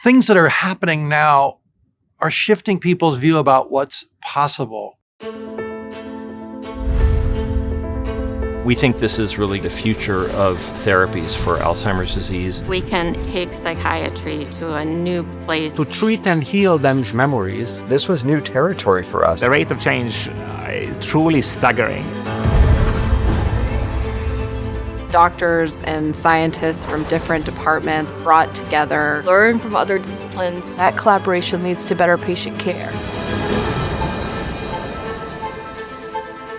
things that are happening now are shifting people's view about what's possible. We think this is really the future of therapies for Alzheimer's disease. We can take psychiatry to a new place. To treat and heal damaged memories. This was new territory for us. The rate of change truly staggering. Doctors and scientists from different departments brought together. Learn from other disciplines. That collaboration leads to better patient care.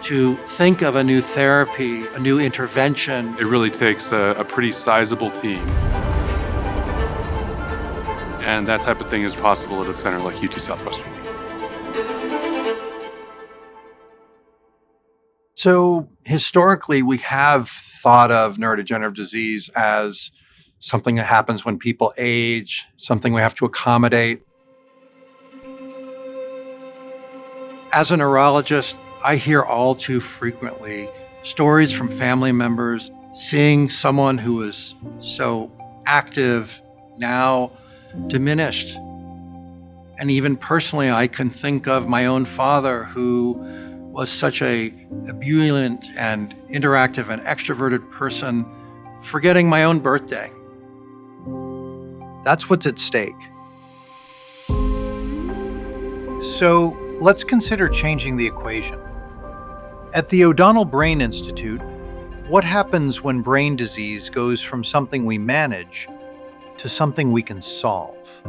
To think of a new therapy, a new intervention. It really takes a pretty sizable team. And that type of thing is possible at a center like UT Southwestern. So historically, we have thought of neurodegenerative disease as something that happens when people age, something we have to accommodate. As a neurologist, I hear all too frequently stories from family members seeing someone who was so active now diminished. And even personally, I can think of my own father who was such a ebullient and interactive and extroverted person, forgetting my own birthday. That's what's at stake. So let's consider changing the equation. At the O'Donnell Brain Institute, what happens when brain disease goes from something we manage to something we can solve?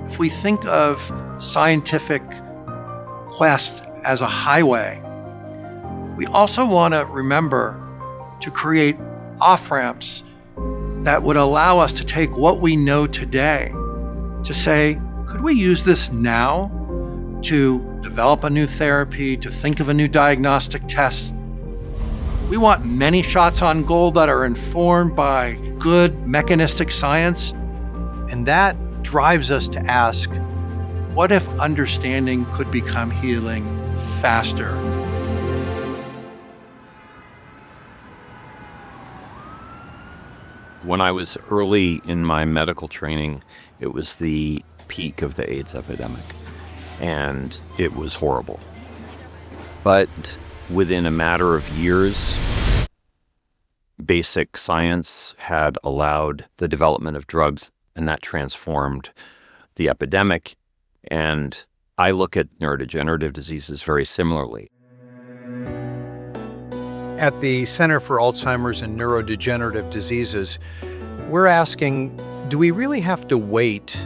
If we think of scientific quest as a highway, we also want to remember to create off-ramps that would allow us to take what we know today to say, could we use this now to develop a new therapy, to think of a new diagnostic test? We want many shots on goal that are informed by good mechanistic science. And that drives us to ask, what if understanding could become healing faster? When I was early in my medical training, it was the peak of the AIDS epidemic, and it was horrible. But within a matter of years, basic science had allowed the development of drugs, and that transformed the epidemic. And I look at neurodegenerative diseases very similarly. At the Center for Alzheimer's and Neurodegenerative Diseases, we're asking, do we really have to wait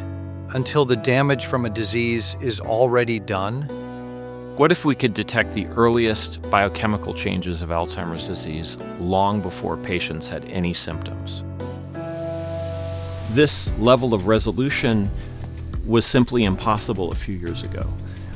until the damage from a disease is already done? What if we could detect the earliest biochemical changes of Alzheimer's disease long before patients had any symptoms? This level of resolution was simply impossible a few years ago.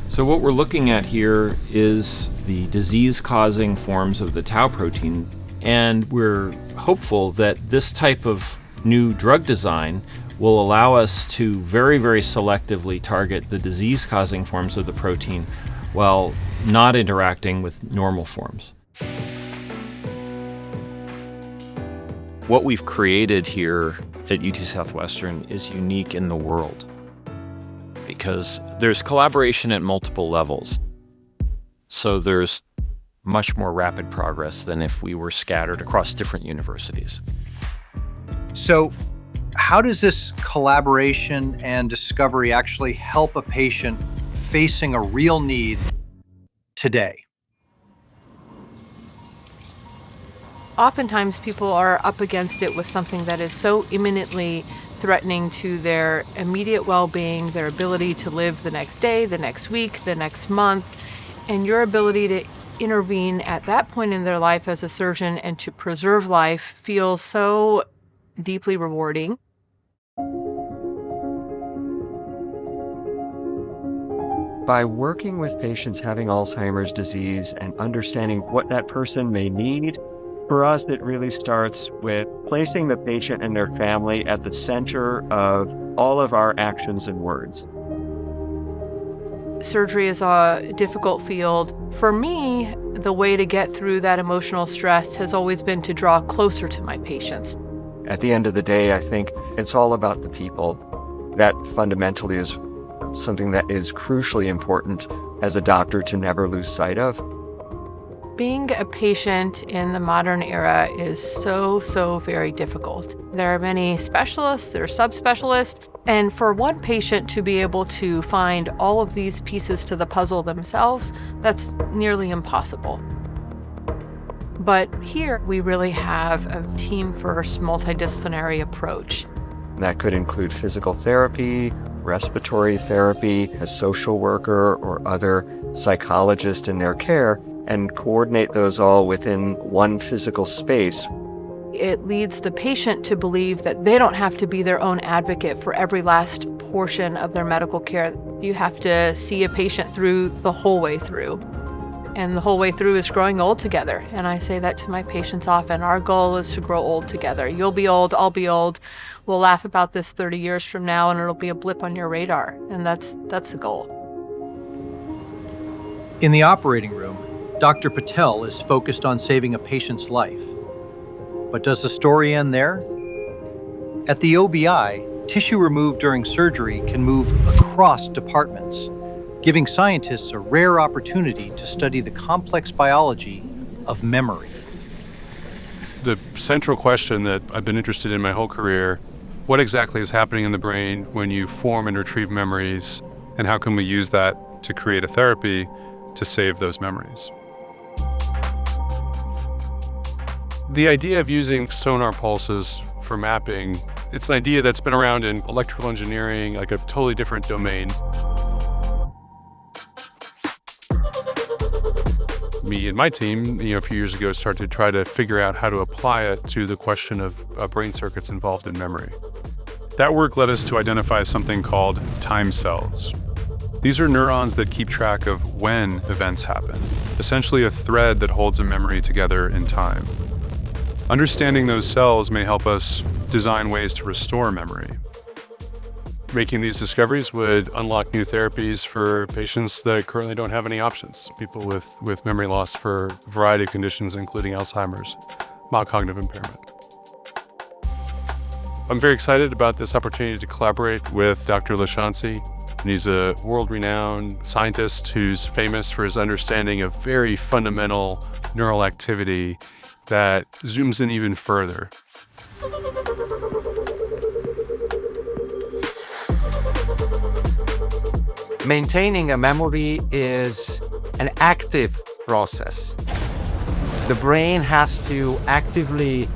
So what we're looking at here is the disease-causing forms of the tau protein, and we're hopeful that this type of new drug design will allow us to very, very selectively target the disease-causing forms of the protein while not interacting with normal forms. What we've created here at UT Southwestern is unique in the world, because there's collaboration at multiple levels. So there's much more rapid progress than if we were scattered across different universities. So how does this collaboration and discovery actually help a patient facing a real need today? Oftentimes people are up against it with something that is so imminently threatening to their immediate well-being, their ability to live the next day, the next week, the next month, and your ability to intervene at that point in their life as a surgeon and to preserve life feels so deeply rewarding. By working with patients having Alzheimer's disease and understanding what that person may need, for us, it really starts with placing the patient and their family at the center of all of our actions and words. Surgery is a difficult field. For me, the way to get through that emotional stress has always been to draw closer to my patients. At the end of the day, I think it's all about the people. That fundamentally is something that is crucially important as a doctor to never lose sight of. Being a patient in the modern era is so very difficult. There are many specialists, there are subspecialists, and for one patient to be able to find all of these pieces to the puzzle themselves, that's nearly impossible. But here we really have a team-first, multidisciplinary approach. That could include physical therapy, respiratory therapy, a social worker or other psychologist in their care, and coordinate those all within one physical space. It leads the patient to believe that they don't have to be their own advocate for every last portion of their medical care. You have to see a patient through the whole way through. And the whole way through is growing old together. And I say that to my patients often. Our goal is to grow old together. You'll be old, I'll be old. We'll laugh about this 30 years from now and it'll be a blip on your radar. And that's the goal. In the operating room, Dr. Patel is focused on saving a patient's life. But does the story end there? At the OBI, tissue removed during surgery can move across departments, giving scientists a rare opportunity to study the complex biology of memory. The central question that I've been interested in my whole career, what exactly is happening in the brain when you form and retrieve memories, and how can we use that to create a therapy to save those memories? The idea of using sonar pulses for mapping, it's an idea that's been around in electrical engineering, like a totally different domain. Me and my team, a few years ago, started to try to figure out how to apply it to the question of brain circuits involved in memory. That work led us to identify something called time cells. These are neurons that keep track of when events happen, essentially a thread that holds a memory together in time. Understanding those cells may help us design ways to restore memory. Making these discoveries would unlock new therapies for patients that currently don't have any options, people with memory loss for a variety of conditions, including Alzheimer's, mild cognitive impairment. I'm very excited about this opportunity to collaborate with Dr. Lashansi. And he's a world-renowned scientist who's famous for his understanding of very fundamental neural activity that zooms in even further. Maintaining a memory is an active process. The brain has to actively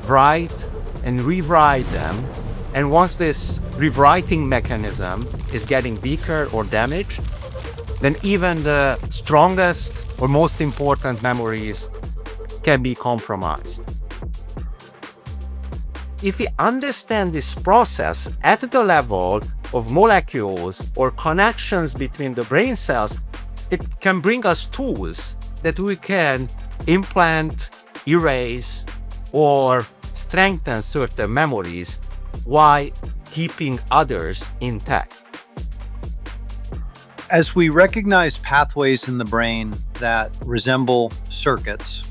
write and rewrite them. And once this rewriting mechanism is getting weaker or damaged, then even the strongest or most important memories can be compromised. If we understand this process at the level of molecules or connections between the brain cells, it can bring us tools that we can implant, erase, or strengthen certain memories while keeping others intact. As we recognize pathways in the brain that resemble circuits,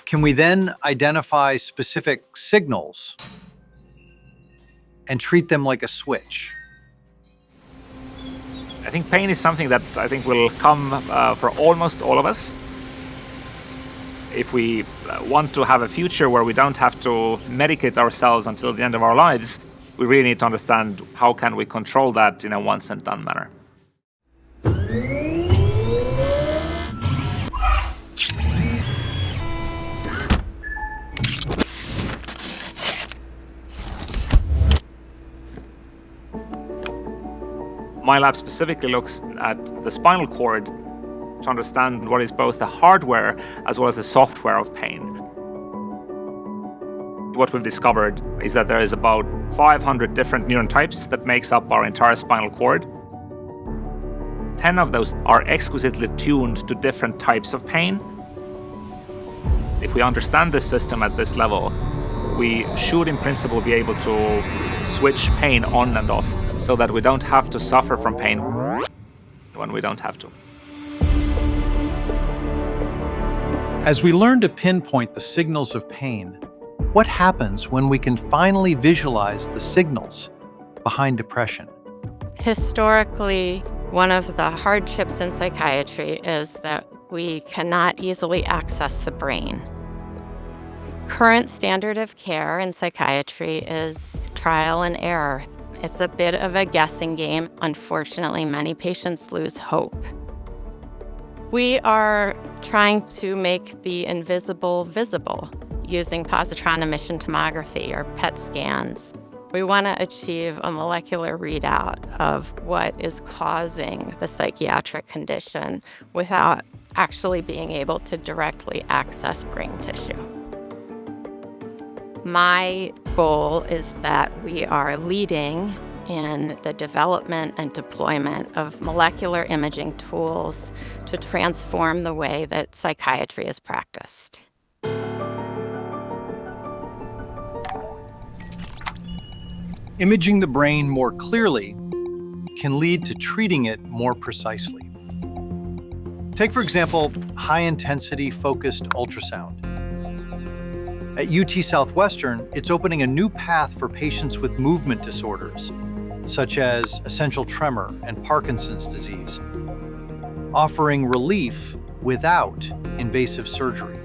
can we then identify specific signals and treat them like a switch? I think pain is something that I think will come for almost all of us. If we want to have a future where we don't have to medicate ourselves until the end of our lives, we really need to understand how can we control that in a once and done manner. My lab specifically looks at the spinal cord to understand what is both the hardware as well as the software of pain. What we've discovered is that there is about 500 different neuron types that makes up our entire spinal cord. 10 of those are exquisitely tuned to different types of pain. If we understand this system at this level, we should in principle be able to switch pain on and off so that we don't have to suffer from pain when we don't have to. As we learn to pinpoint the signals of pain, What happens when we can finally visualize the signals behind depression? Historically, one of the hardships in psychiatry is that we cannot easily access the brain. Current standard of care in psychiatry is trial and error. It's a bit of a guessing game. Unfortunately, many patients lose hope. We are trying to make the invisible visible using positron emission tomography or PET scans. We want to achieve a molecular readout of what is causing the psychiatric condition without actually being able to directly access brain tissue. My goal is that we are leading in the development and deployment of molecular imaging tools to transform the way that psychiatry is practiced. Imaging the brain more clearly can lead to treating it more precisely. Take, for example, high-intensity focused ultrasound. At UT Southwestern, it's opening a new path for patients with movement disorders, such as essential tremor and Parkinson's disease, offering relief without invasive surgery.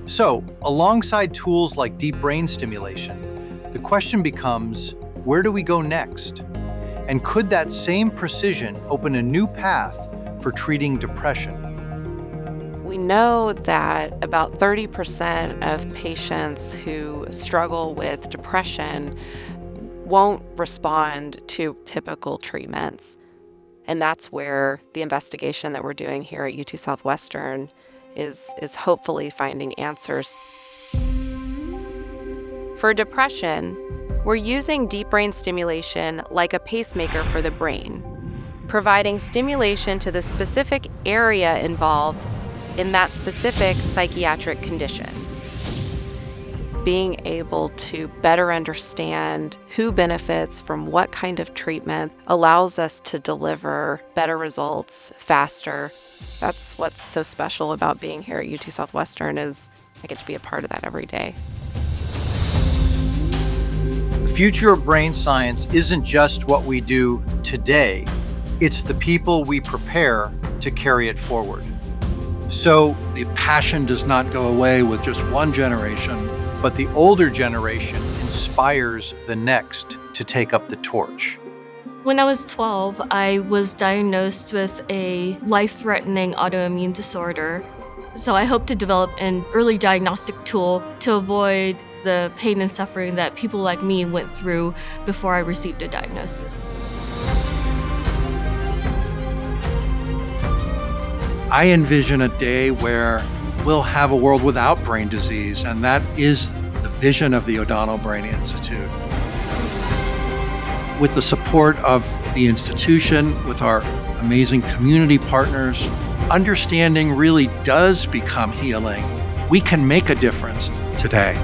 So, alongside tools like deep brain stimulation, the question becomes, where do we go next? And could that same precision open a new path for treating depression? We know that about 30% of patients who struggle with depression won't respond to typical treatments. And that's where the investigation that we're doing here at UT Southwestern is hopefully finding answers. For depression, we're using deep brain stimulation like a pacemaker for the brain, providing stimulation to the specific area involved in that specific psychiatric condition. Being able to better understand who benefits from what kind of treatment allows us to deliver better results faster. That's what's so special about being here at UT Southwestern is I get to be a part of that every day. The future of brain science isn't just what we do today, it's the people we prepare to carry it forward. So the passion does not go away with just one generation, but the older generation inspires the next to take up the torch. When I was 12, I was diagnosed with a life-threatening autoimmune disorder. So I hope to develop an early diagnostic tool to avoid the pain and suffering that people like me went through before I received a diagnosis. I envision a day where we'll have a world without brain disease, and that is the vision of the O'Donnell Brain Institute. With the support of the institution, with our amazing community partners, understanding really does become healing. We can make a difference today.